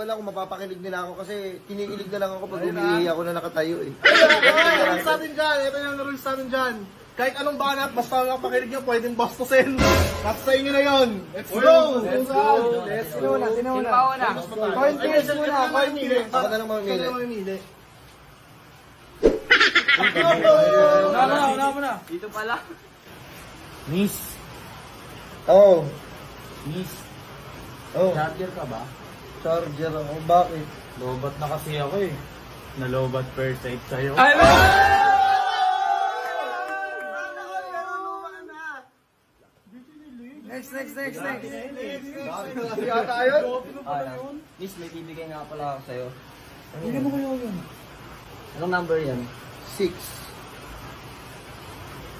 lang kung mapapakilig nila ako kasi kinikilig na lang ako pag umiihi ako na nakatayo eh. Ito yung rules natin dyan. Ito yung rules natin dyan. Kahit anong banat, basta nakapakilig nyo, pwedeng bastusin. Nasa sa inyo na yun. Let's go! Let's go! Sino na? Sino na? Coin toss muna, coin toss. Ako na lang mamimili. Ikaw na mamimili. Wala mo na. Dito pala. Miss. Oo. Miss. Oh, Charger ka ba? charger ako. Bakit? Lobat na kasi ako eh. Nalobat per side sa'yo. Next. Yata yun? Miss, may bibigay nga pala ako sa'yo. Hindi mo kayo yun. Anong number yan? 6.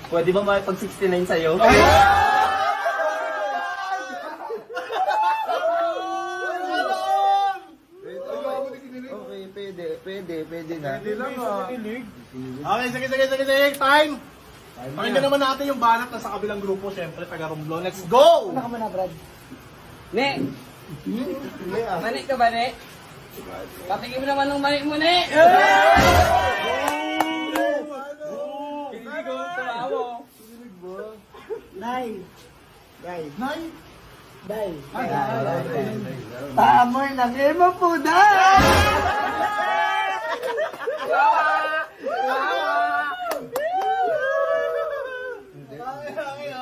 Pwede ba makipag 69 sa'yo? Okay, pwede na. Okay, sige. Time! Pakinggan naman natin yung banat na sa kabilang grupo, syempre, taga Romblon. Let's go! Ne! Mani ka ba, Ne? Patingin mo naman ng mani mo, Ne! Hindi ko tumawo. Tamoy ng emo po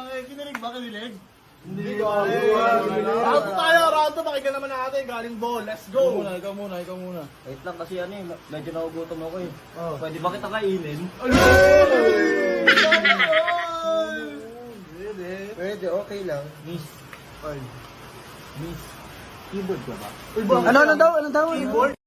Okay. Kinilig ba? Kinilig? Hindi ko. Round 2. Pakinggan naman natin. Galing ball. Let's go! Ikaw muna. Wait lang kasi ano eh, medyo nagugutom ako eh. Pwede ba kita kainin? Pwede, okay lang. Miss. Miss. Keyboard ka ba? Ano daw? Keyboard?